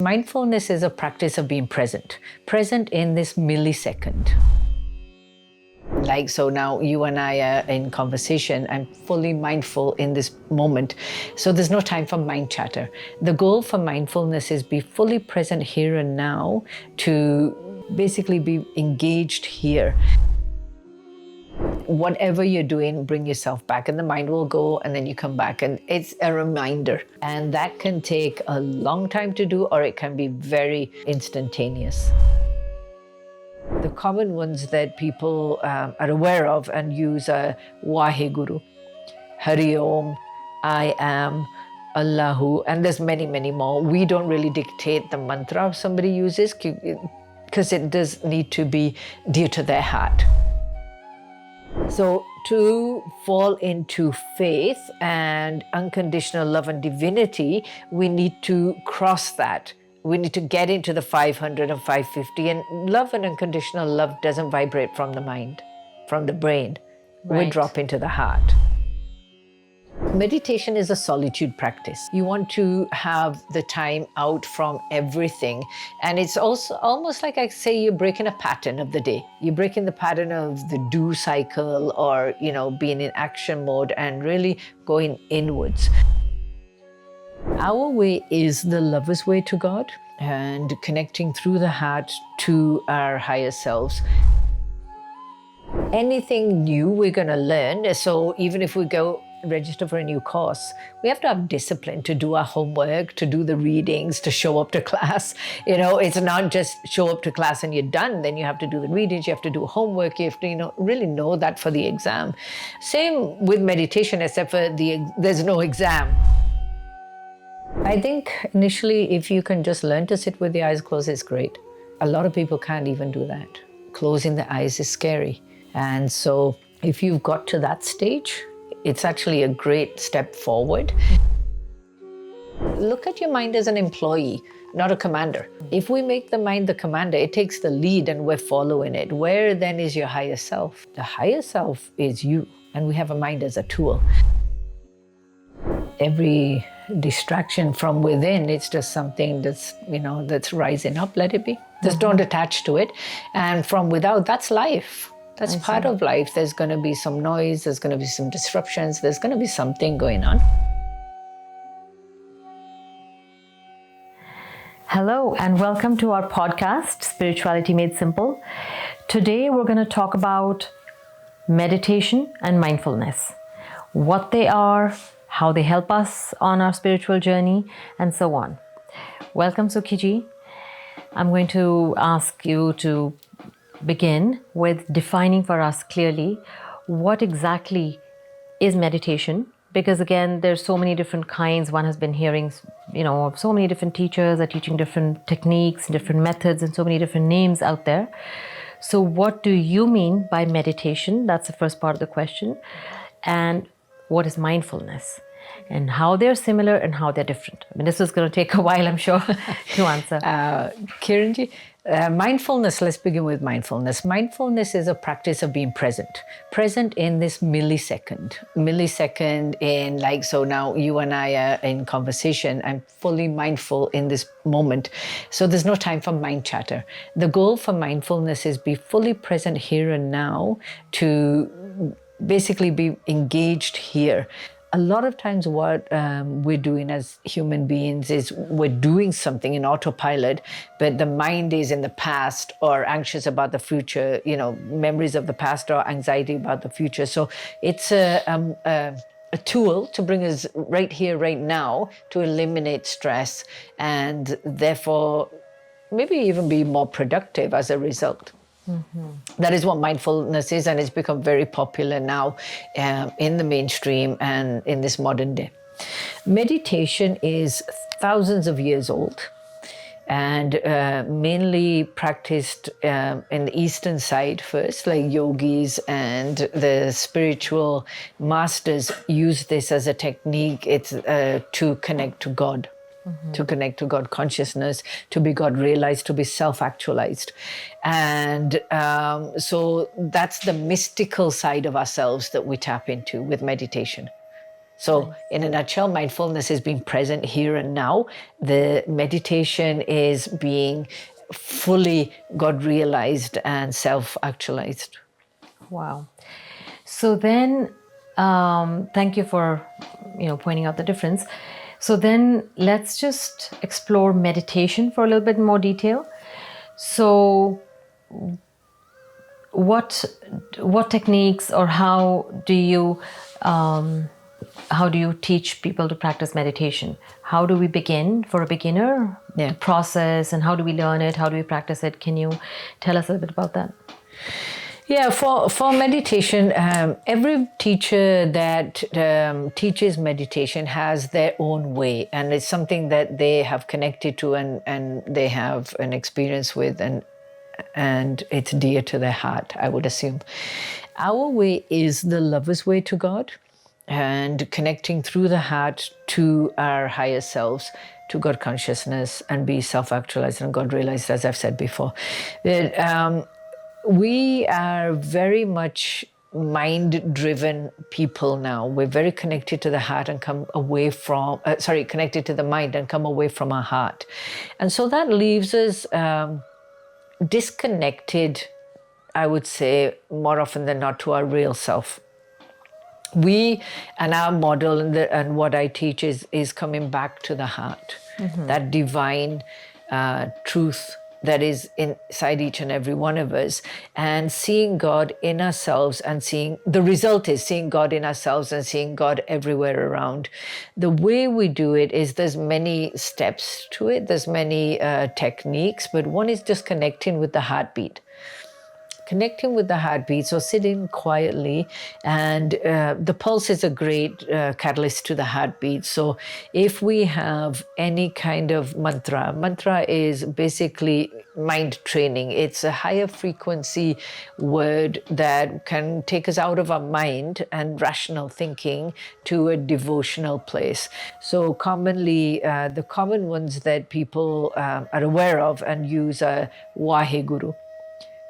Mindfulness is a practice of being present in this millisecond. Like, so now you and I are in conversation. I'm fully mindful in this moment. So there's no time for mind chatter. The goal for mindfulness is be fully present here and now, to basically be engaged here. Whatever you're doing, bring yourself back, and the mind will go, and then you come back, and it's a reminder. And that can take a long time to do, or it can be very instantaneous. The common ones that people are aware of and use are Waheguru, Hari Om, I Am, Allahu, and there's many, many more. We don't really dictate the mantra somebody uses because it does need to be dear to their heart. So to fall into faith and unconditional love and divinity, we need to cross that. We need to get into the 500 and 550. And love and unconditional love doesn't vibrate from the mind, from the brain. Right. We drop into the heart. Meditation is a solitude practice. You want to have the time out from everything. And it's also almost like I say you're breaking a pattern of the day. You're breaking the pattern of the do cycle, or, being in action mode and really going inwards. Our way is the lover's way to God, and connecting through the heart to our higher selves. Anything new we're going to learn, so even if we go register for a new course, we have to have discipline to do our homework, to do the readings, to show up to class. It's not just show up to class and you're done. Then you have to do the readings, you have to do homework, you have to really know that for the exam. Same with meditation, except for there's no exam. I think initially, if you can just learn to sit with the eyes closed, it's great. A lot of people can't even do that. Closing the eyes is scary. And so if you've got to that stage, it's actually a great step forward. Look at your mind as an employee, not a commander. If we make the mind the commander, it takes the lead and we're following it. Where then is your higher self? The higher self is you, and we have a mind as a tool. Every distraction from within, it's just something that's rising up. Let it be. Just don't attach to it. And from without, that's life. That's part of life. There's going to be some noise, there's going to be some disruptions, there's going to be something going on. Hello, and welcome to our podcast, Spirituality Made Simple. Today, we're going to talk about meditation and mindfulness, what they are, how they help us on our spiritual journey, and so on. Welcome, Sukhy ji. I'm going to ask you to begin with defining for us clearly what exactly is meditation, because again, there's so many different kinds. One has been hearing, so many different teachers are teaching different techniques, different methods, and so many different names out there. So what do you mean by meditation? That's the first part of the question. And what is mindfulness? And how they're similar and how they're different. This is going to take a while, I'm sure, to answer. Kiranji, mindfulness, let's begin with mindfulness. Mindfulness is a practice of being present in this millisecond in, like, so now you and I are in conversation. I'm fully mindful in this moment. So there's no time for mind chatter. The goal for mindfulness is be fully present here and now, to basically be engaged here. A lot of times what we're doing as human beings is we're doing something in autopilot, but the mind is in the past or anxious about the future, memories of the past or anxiety about the future. So it's a tool to bring us right here, right now, to eliminate stress and therefore maybe even be more productive as a result. Mm-hmm. That is what mindfulness is, and it's become very popular now in the mainstream and in this modern day. Meditation is thousands of years old and mainly practiced in the eastern side first, like yogis and the spiritual masters use this as a technique. It's to connect to God. Mm-hmm. To connect to God consciousness, to be God realized, to be self-actualized. And so that's the mystical side of ourselves that we tap into with meditation. So in a nutshell, mindfulness is being present here and now. The meditation is being fully God realized and self-actualized. Wow. So then, thank you for pointing out the difference. So then, let's just explore meditation for a little bit more detail. So, what techniques or how do you teach people to practice meditation? How do we begin for a beginner? Yeah. The process, and how do we learn it? How do we practice it? Can you tell us a little bit about that? Yeah, for meditation, every teacher that teaches meditation has their own way, and it's something that they have connected to and they have an experience with, and it's dear to their heart, I would assume. Our way is the lover's way to God, and connecting through the heart to our higher selves, to God consciousness, and be self-actualized and God realized, as I've said before. That, we are very much mind-driven people now. We're very connected to the heart and come away from, connected to the mind and come away from our heart. And so that leaves us disconnected, I would say, more often than not, to our real self. We and our model and what I teach is coming back to the heart, that divine truth that is inside each and every one of us, and seeing God in ourselves, and seeing the result is seeing God in ourselves and seeing God everywhere around. The way we do it is there's many steps to it, there's many techniques, but one is just connecting with the heartbeat. Connecting with the heartbeat, so sitting quietly, and the pulse is a great catalyst to the heartbeat. So if we have any kind of mantra is basically mind training. It's a higher frequency word that can take us out of our mind and rational thinking to a devotional place. So commonly, the common ones that people are aware of and use are Waheguru,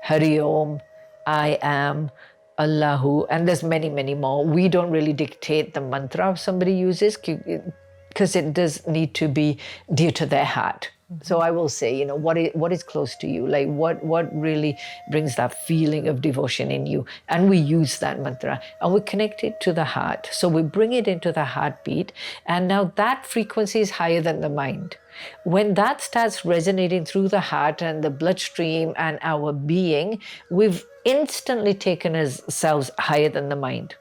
Hari Om, I am, Allahu, and there's many, many more. We don't really dictate the mantra somebody uses because it does need to be dear to their heart. So I will say, what is close to you? Like what really brings that feeling of devotion in you? And we use that mantra and we connect it to the heart. So we bring it into the heartbeat, and now that frequency is higher than the mind. When that starts resonating through the heart and the bloodstream and our being, we've instantly taken ourselves higher than the mind.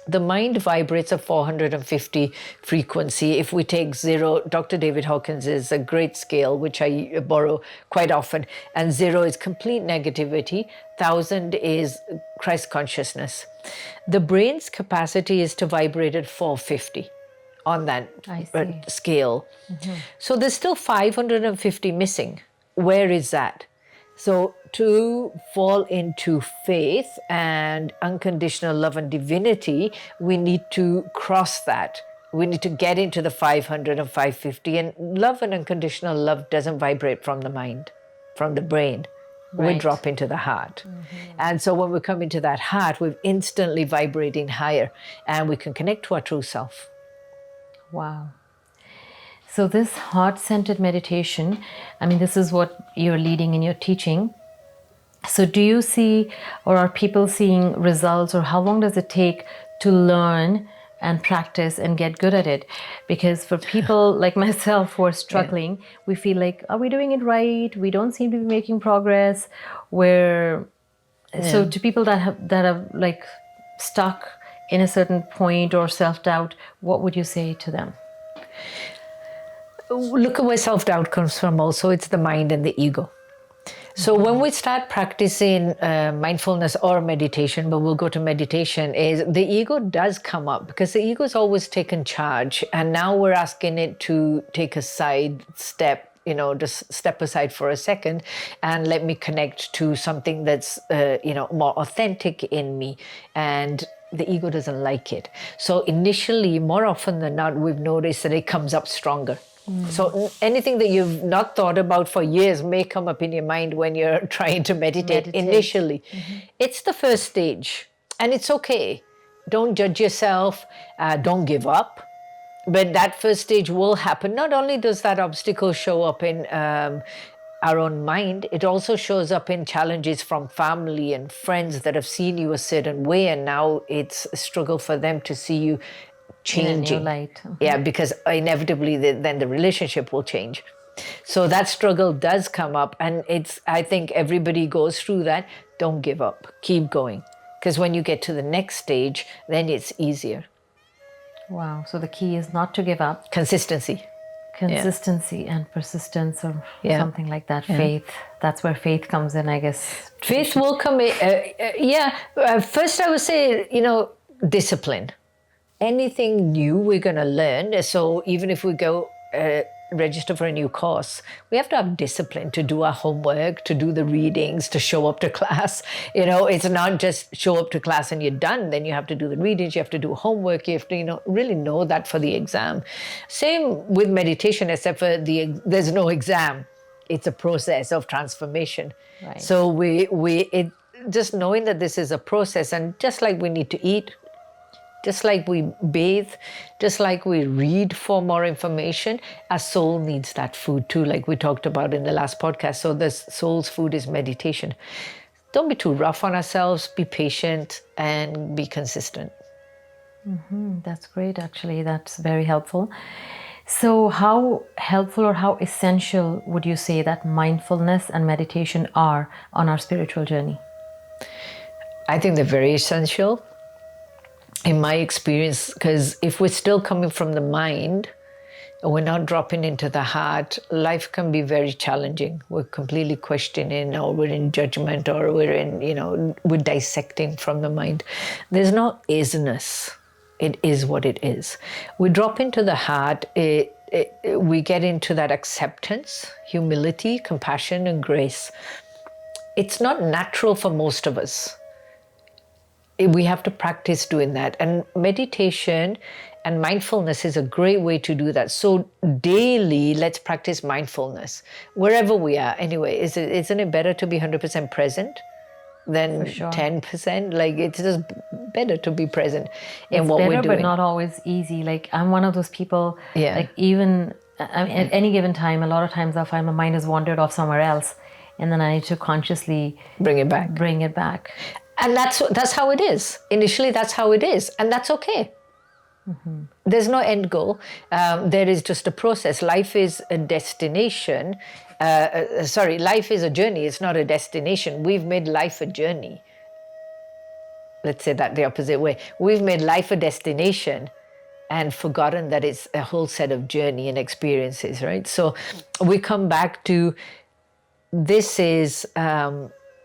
The mind vibrates at 450 frequency. If we take 0, Dr. David Hawkins is a great scale, which I borrow quite often, and 0 is complete negativity, 1000 is Christ consciousness. The brain's capacity is to vibrate at 450 on that scale. So there's still 550 missing. Where is that? So to fall into faith and unconditional love and divinity, we need to cross that. We need to get into the 500 and 550. And love and unconditional love doesn't vibrate from the mind, from the brain. Right. We drop into the heart. And so when we come into that heart, we're instantly vibrating higher and we can connect to our true self. Wow. So this heart-centered meditation, this is what you're leading in your teaching. So do you see, or are people seeing results, or how long does it take to learn and practice and get good at it? Because for people like myself who are struggling, we feel like, are we doing it right? We don't seem to be making progress. So to people that have like stuck in a certain point or self-doubt, what would you say to them? Look at where self-doubt comes from also. It's the mind and the ego. So when we start practicing mindfulness or meditation, but we'll go to meditation, is the ego does come up because the ego's always taken charge. And now we're asking it to take a side step, just step aside for a second and let me connect to something that's, more authentic in me. And the ego doesn't like it. So initially, more often than not, we've noticed that it comes up stronger. So anything that you've not thought about for years may come up in your mind when you're trying to meditate. Initially. It's the first stage, and it's okay. don't judge yourself, don't give up. But that first stage will happen. Not only does that obstacle show up in our own mind, it also shows up in challenges from family and friends that have seen you a certain way, and now it's a struggle for them to see you changing. In a new light. Yeah, because inevitably then the relationship will change. So that struggle does come up, and I think everybody goes through that. Don't give up. Keep going. Because when you get to the next stage, then it's easier. Wow. So the key is not to give up. Consistency. Consistency and persistence, or Yeah. something like that. Faith. That's where faith comes in, I guess. Faith will come in. First, I would say, discipline. Anything new we're going to learn. So even if we go register for a new course, we have to have discipline to do our homework, to do the readings, to show up to class. It's not just show up to class and you're done. Then you have to do the readings, you have to do homework, you have to really know that for the exam. Same with meditation, except for there's no exam. It's a process of transformation. Right. So we just knowing that this is a process, and just like we need to eat, just like we bathe, just like we read for more information, our soul needs that food too, like we talked about in the last podcast. So the soul's food is meditation. Don't be too rough on ourselves, be patient and be consistent. That's great, actually. That's very helpful. So how helpful or how essential would you say that mindfulness and meditation are on our spiritual journey? I think they're very essential. In my experience, because if we're still coming from the mind, and we're not dropping into the heart, life can be very challenging. We're completely questioning, or we're in judgment, or we're dissecting from the mind. There's no isness. It is what it is. We drop into the heart, we get into that acceptance, humility, compassion, and grace. It's not natural for most of us. We have to practice doing that. And meditation and mindfulness is a great way to do that. So daily, let's practice mindfulness wherever we are. Anyway, isn't it better to be 100% present than 10%? Like, it's just better to be present in what we're doing. It's better, but not always easy. Like, I'm one of those people, like, even at any given time, a lot of times I'll find my mind has wandered off somewhere else, and then I need to consciously bring it back. And that's how it is. Initially, that's how it is. And that's okay. There's no end goal. There is just a process. Life is a destination. Life is a journey. It's not a destination. We've made life a journey. Let's say that the opposite way. We've made life a destination and forgotten that it's a whole set of journey and experiences, right? So we come back to, this is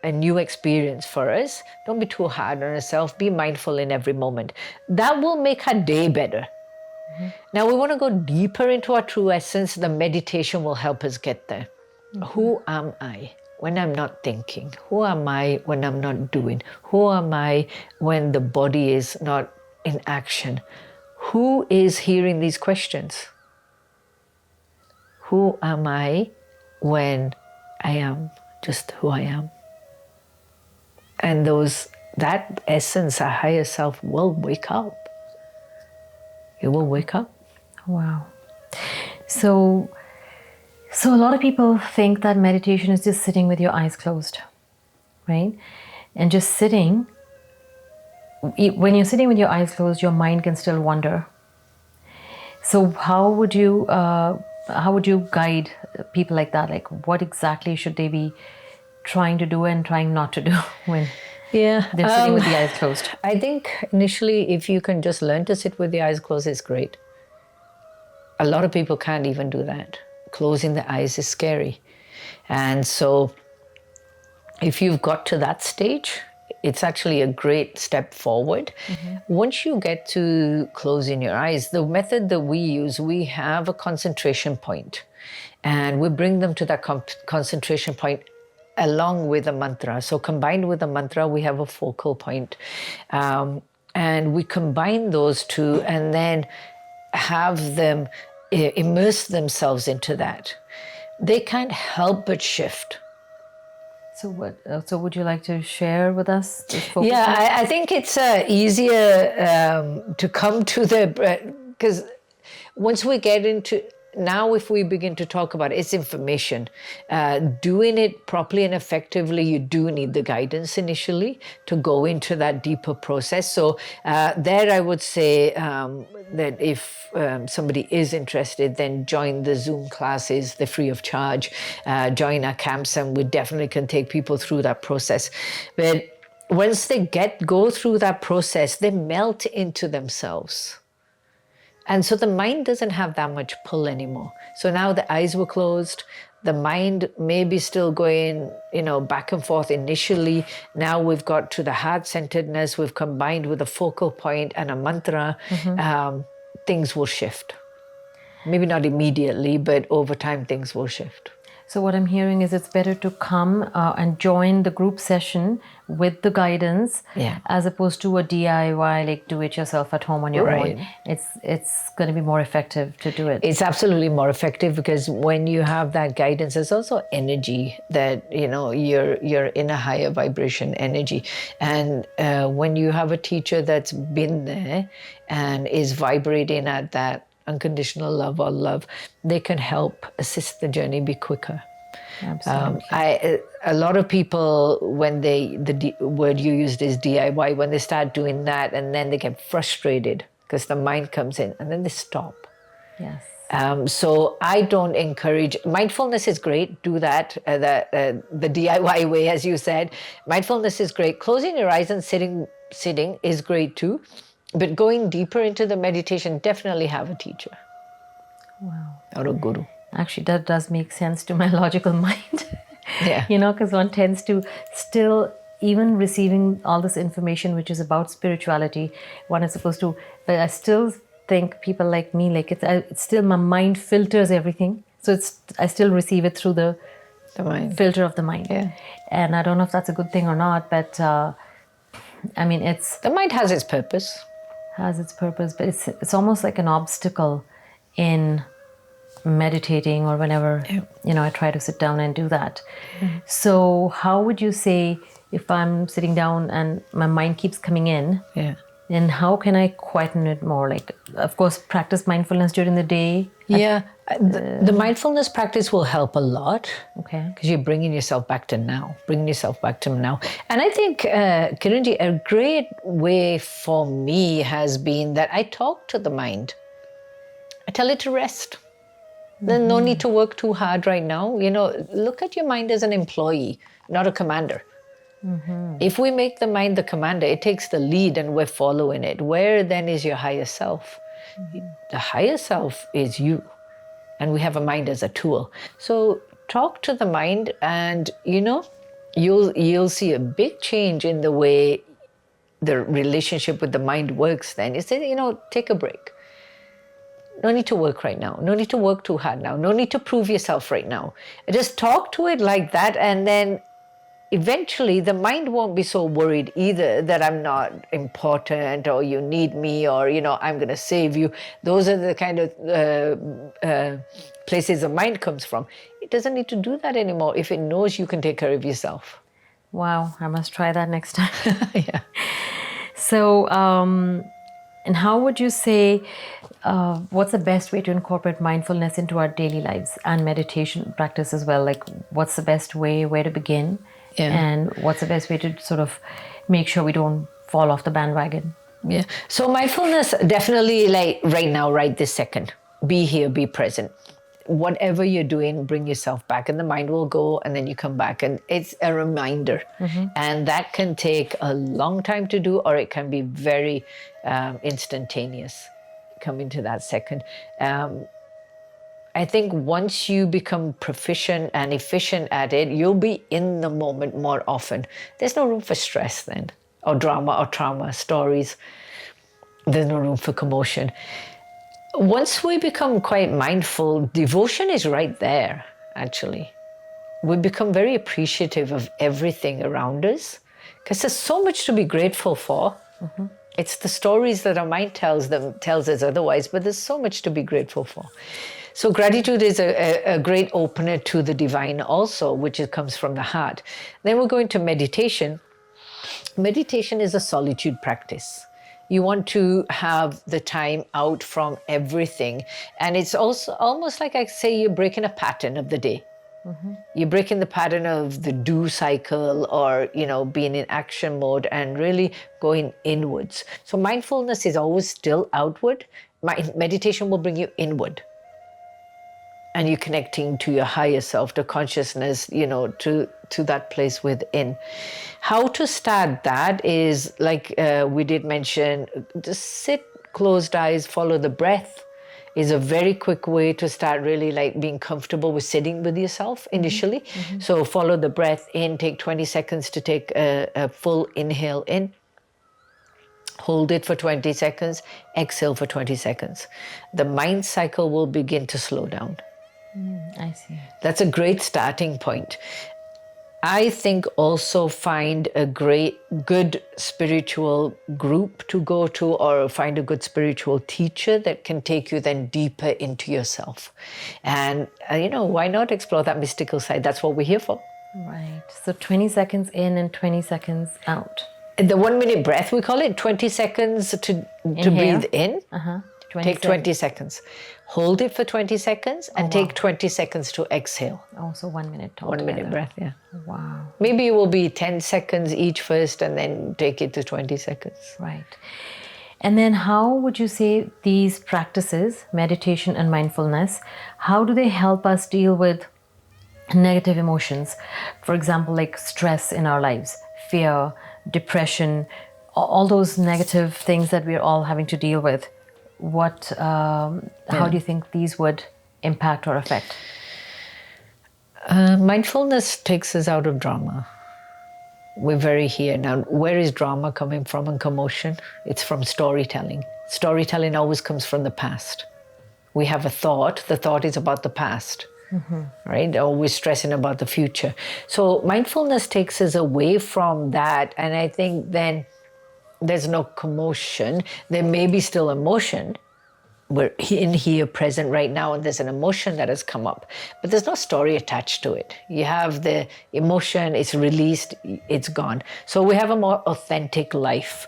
a new experience for us. Don't be too hard on yourself. Be mindful in every moment. That will make our day better. Now we want to go deeper into our true essence. The meditation will help us get there. Who am I when I'm not thinking? Who am I when I'm not doing? Who am I when the body is not in action? Who is hearing these questions? Who am I when I am just who I am? And that essence, our higher self, will wake up. It will wake up. Wow. So a lot of people think that meditation is just sitting with your eyes closed, right? And just sitting, when you're sitting with your eyes closed, your mind can still wander. So how would you guide people like that? Like, what exactly should they be trying to do and trying not to do when they're sitting with the eyes closed? I think initially, if you can just learn to sit with the eyes closed, it's great. A lot of people can't even do that. Closing the eyes is scary. And so if you've got to that stage, it's actually a great step forward. Once you get to closing your eyes, the method that we use, we have a concentration point, and we bring them to that concentration point along with a mantra. So combined with a mantra, we have a focal point. And we combine those two and then have them immerse themselves into that. They can't help but shift. So would you like to share with us this focus? Yeah, I think it's easier to come to the, because once we get into, now if we begin to talk about it, it's information. Doing it properly and effectively, you do need the guidance initially to go into that deeper process. So there I would say that if somebody is interested, then join the Zoom classes, they're free of charge. Join our camps, and we definitely can take people through that process. But once they go through that process, they melt into themselves. And so the mind doesn't have that much pull anymore. So now the eyes were closed. The mind may be still going, back and forth initially. Now we've got to the heart-centeredness. We've combined with a focal point and a mantra. Things will shift. Maybe not immediately, but over time things will shift. So what I'm hearing is it's better to come and join the group session with the guidance, as opposed to a DIY, like do it yourself at home on your own. It's going to be more effective to do it. It's absolutely more effective, because when you have that guidance, there's also energy that, you're in a higher vibration energy. And when you have a teacher that's been there and is vibrating at that unconditional love or love, they can help assist the journey be quicker. Absolutely. A lot of people, when the word you used is DIY, when they start doing that, and then they get frustrated because the mind comes in, and then they stop. Yes. So I don't encourage. Mindfulness is great. Do that the DIY way, as you said. Mindfulness is great. Closing your eyes and sitting is great too. But going deeper into the meditation, definitely have a teacher. Wow. Or a guru. Actually, that does make sense to my logical mind. Yeah. Because one tends to still, even receiving all this information which is about spirituality, one is supposed to, but I still think people like me, like it's still, my mind filters everything. So I still receive it through the mind. Filter of the mind. Yeah. And I don't know if that's a good thing or not, but it's... The mind has its purpose. Has its purpose, but it's almost like an obstacle in meditating, or whenever I try to sit down and do that. So how would you say, if I'm sitting down and my mind keeps coming in, then how can I quieten it more? Like, of course, practice mindfulness during the day. The mindfulness practice will help a lot. Okay. Because you're bringing yourself back to now, And I think, Kiranji, a great way for me has been that I talk to the mind. I tell it to rest. There's no need to work too hard right now. Look at your mind as an employee, not a commander. If we make the mind the commander, it takes the lead and we're following it. Where then is your higher self? The higher self is you. And we have a mind as a tool. So talk to the mind, and you'll see a big change in the way the relationship with the mind works then. You say, take a break. No need to work right now. No need to work too hard now. No need to prove yourself right now. Just talk to it like that, and then eventually the mind won't be so worried either that I'm not important, or you need me, or I'm going to save you. Those are the kind of places the mind comes from. It doesn't need to do that anymore if it knows you can take care of yourself. Wow, I must try that next time. Yeah. So, and how would you say, what's the best way to incorporate mindfulness into our daily lives and meditation practice as well? Like, what's the best way, where to begin? And what's the best way to sort of make sure we don't fall off the bandwagon? Yeah. So mindfulness, definitely, like right now, right this second, be here, be present. Whatever you're doing, bring yourself back, and the mind will go, and then you come back, and it's a reminder. And that can take a long time to do, or it can be very instantaneous, coming to that second. I think once you become proficient and efficient at it, you'll be in the moment more often. There's no room for stress then, or drama or trauma stories. There's no room for commotion. Once we become quite mindful, devotion is right there, actually. We become very appreciative of everything around us, because there's so much to be grateful for. It's the stories that our mind tells us otherwise, but there's so much to be grateful for. So gratitude is a great opener to the divine also, which comes from the heart. Then we're going to meditation. Meditation is a solitude practice. You want to have the time out from everything. And it's also almost like I say you're breaking a pattern of the day. You're breaking the pattern of the do cycle or, being in action mode and really going inwards. So mindfulness is always still outward. Meditation will bring you inward. And you're connecting to your higher self, to consciousness, to that place within. How to start that is, like we did mention, just sit, closed eyes, follow the breath is a very quick way to start really like being comfortable with sitting with yourself initially. So follow the breath in, take 20 seconds to take a full inhale in. Hold it for 20 seconds, exhale for 20 seconds. The mind cycle will begin to slow down. I see. That's a great starting point. I think also find a good spiritual group to go to, or find a good spiritual teacher that can take you then deeper into yourself. And, why not explore that mystical side? That's what we're here for. Right. So 20 seconds in and 20 seconds out. The 1 minute breath, we call it 20 seconds to breathe in. Take 20 seconds. Hold it for 20 seconds and take 20 seconds to exhale. Oh, so 1 minute altogether. 1 minute breath, yeah. Wow. Maybe it will be 10 seconds each first and then take it to 20 seconds. Right. And then how would you say these practices, meditation and mindfulness, how do they help us deal with negative emotions? For example, like stress in our lives, fear, depression, all those negative things that we're all having to deal with. How do you think these would impact or affect? Mindfulness takes us out of drama. We're very here. Now, where is drama coming from and commotion? It's from storytelling. Storytelling always comes from the past. We have a thought. The thought is about the past, right? Always stressing about the future. So mindfulness takes us away from that. And I think then there's no commotion. There may be still emotion. We're in here, present right now, and there's an emotion that has come up. But there's no story attached to it. You have the emotion, it's released, it's gone. So we have a more authentic life.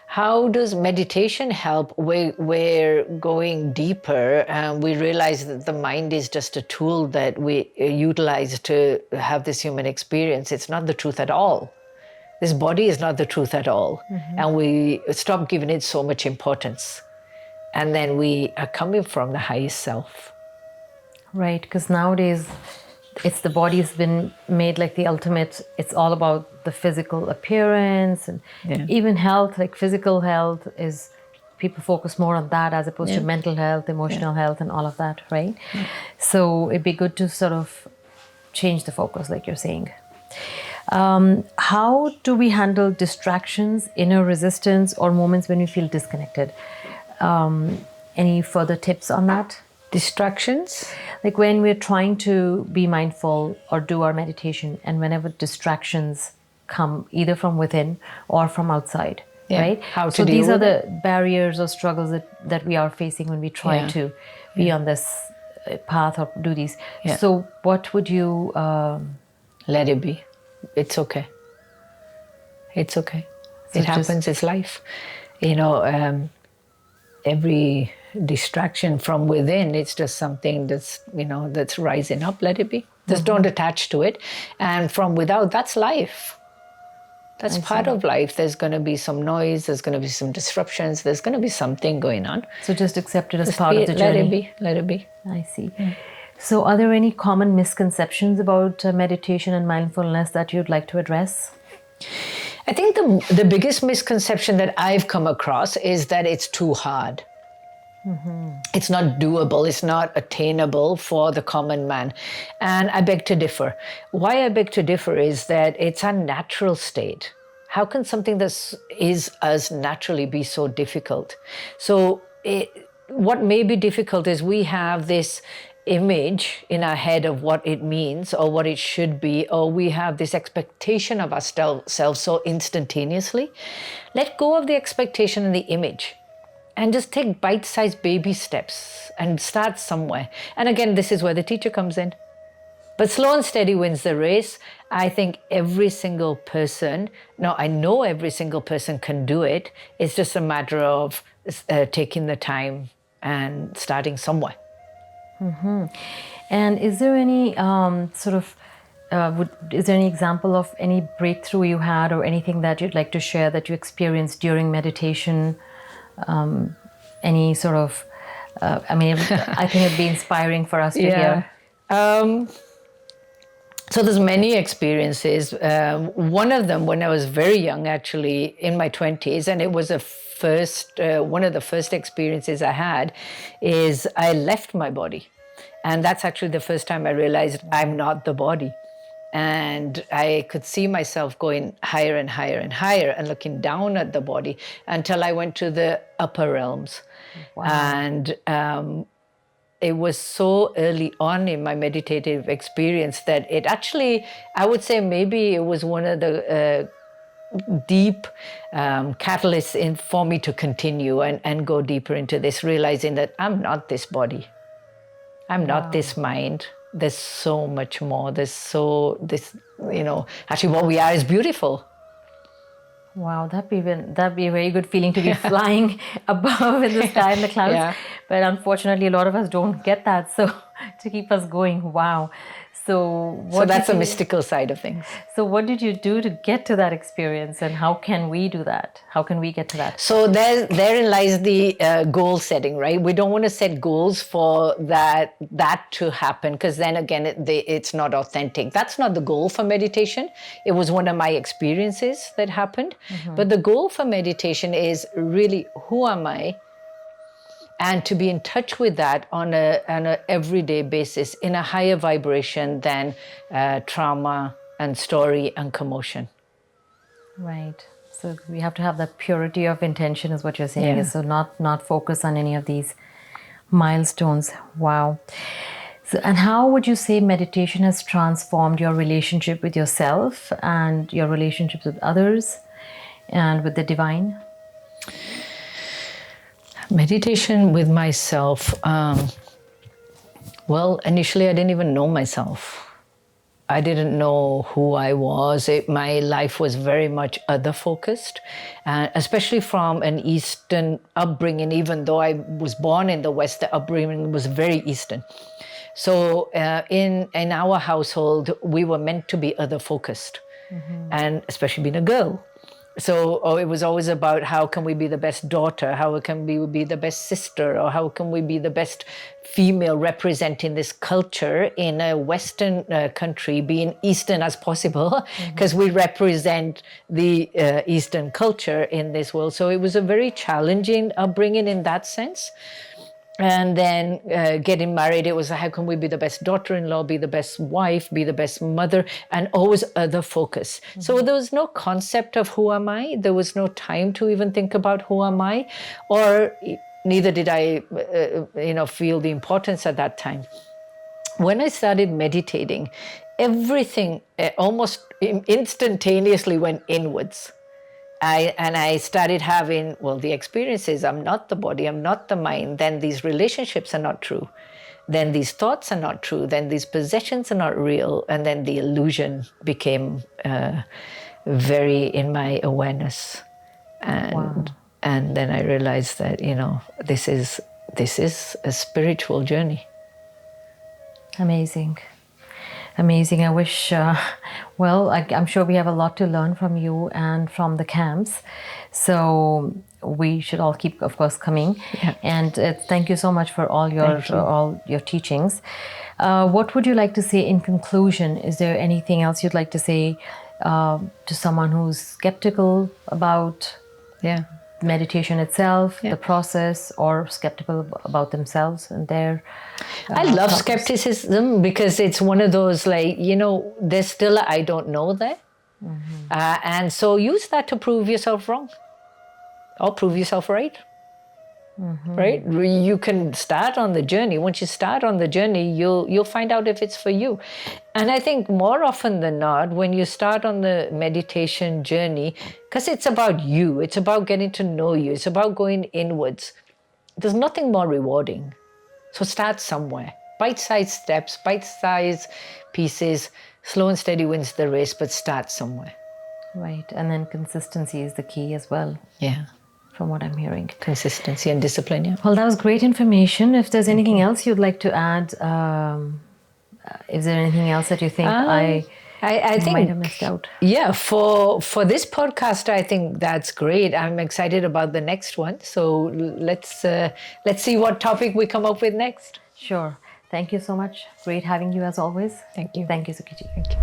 How does meditation help? We're going deeper, and we realize that the mind is just a tool that we utilize to have this human experience. It's not the truth at all. This body is not the truth at all. And we stop giving it so much importance. And then we are coming from the highest self. Right, because nowadays it's the body's been made like the ultimate, it's all about the physical appearance and even health, like physical health is, people focus more on that as opposed to mental health, emotional health and all of that, right? So it'd be good to sort of change the focus like you're saying. How do we handle distractions, inner resistance, or moments when we feel disconnected? Any further tips on that? Distractions? Like when we're trying to be mindful or do our meditation, and whenever distractions come either from within or from outside, right? How to so deal these with are the barriers or struggles that we are facing when we try to be on this path or do these. So what would you... Let it be. It's okay. It's okay. So it happens. It's life. Every distraction from within, it's just something that's, that's rising up. Let it be. Just don't attach to it. And from without, that's life. That's part of life. There's going to be some noise. There's going to be some disruptions. There's going to be something going on. So just accept it as part of the journey. Let it be. Let it be. I see. So are there any common misconceptions about meditation and mindfulness that you'd like to address? I think the biggest misconception that I've come across is that it's too hard. It's not doable. It's not attainable for the common man. And I beg to differ. Why I beg to differ is that it's a natural state. How can something that is us naturally be so difficult? So what may be difficult is we have this image in our head of what it means or what it should be, or we have this expectation of ourselves so instantaneously. Let go of the expectation and the image and just take bite-sized baby steps and start somewhere. And again, this is where the teacher comes in. But slow and steady wins the race. I think every single person, no, I know every single person can do it. It's just a matter of taking the time and starting somewhere. And is there any is there any example of any breakthrough you had or anything that you'd like to share that you experienced during meditation? Any sort of, I think it'd be inspiring for us to hear. So there's many experiences. One of them when I was very young, actually in my 20s, and it was one of the first experiences I had, is I left my body. And that's actually the first time I realized I'm not the body. And I could see myself going higher and higher and higher and looking down at the body until I went to the upper realms. Wow. And it was so early on in my meditative experience that it actually, I would say maybe it was one of the deep catalysts for me to continue and go deeper into this, realizing that I'm not this body. I'm not this mind. There's so much more. Actually what we are is beautiful. Wow, that'd be a very good feeling to be flying above in the sky in the clouds. Yeah. But unfortunately, a lot of us don't get that. So to keep us going, wow. So that's a mystical side of things. So what did you do to get to that experience, and how can we do that? How can we get to that? So therein lies the goal setting, right? We don't want to set goals for that to happen, because then again, it's not authentic. That's not the goal for meditation. It was one of my experiences that happened. But the goal for meditation is really, who am I? And to be in touch with that on a everyday basis in a higher vibration than trauma and story and commotion. Right. So we have to have that purity of intention, is what you're saying. Yeah. So not focus on any of these milestones. Wow. So, and how would you say meditation has transformed your relationship with yourself and your relationships with others and with the divine? Meditation with myself. Well, initially I didn't even know myself. I didn't know who I was. My life was very much other focused, especially from an Eastern upbringing. Even though I was born in the West, the upbringing was very Eastern. So in our household, we were meant to be other focused, and especially being a girl. So it was always about how can we be the best daughter, how can we be the best sister, or how can we be the best female representing this culture in a Western country, being Eastern as possible, because we represent the Eastern culture in this world. So it was a very challenging upbringing in that sense. And then getting married, it was how can we be the best daughter-in-law, be the best wife, be the best mother, and always other focus. So there was no concept of who am I. There was no time to even think about who am I, or neither did I, feel the importance at that time. When I started meditating, everything almost instantaneously went inwards. I started having, the experiences, I'm not the body, I'm not the mind, then these relationships are not true, then these thoughts are not true, then these possessions are not real, and then the illusion became very in my awareness. And then I realized that, this is a spiritual journey. Amazing. Amazing. I wish, I'm sure we have a lot to learn from you and from the camps. So we should all keep, of course, coming. Yeah. And thank you so much for all your teachings. What would you like to say in conclusion? Is there anything else you'd like to say to someone who's skeptical about meditation itself, the process, or skeptical about themselves and their I love skepticism, because it's one of those, there's still I don't know there. And so use that to prove yourself wrong or prove yourself right. right? You can start on the journey. Once you start on the journey, you'll find out if it's for you. And I think more often than not, when you start on the meditation journey, because it's about you, it's about getting to know you, it's about going inwards, there's nothing more rewarding. So start somewhere. Bite-sized steps, bite-sized pieces. Slow and steady wins the race, but start somewhere. Right. And then consistency is the key as well, Yeah. from what I'm hearing. Consistency and discipline, yeah. Well, that was great information. If there's anything else you'd like to add, is there anything else that you think I think might have missed out? Yeah, for this podcast, I think that's great. I'm excited about the next one. So let's see what topic we come up with next. Sure. Thank you so much. Great having you as always. Thank you. Thank you, Sukhy ji. Thank you.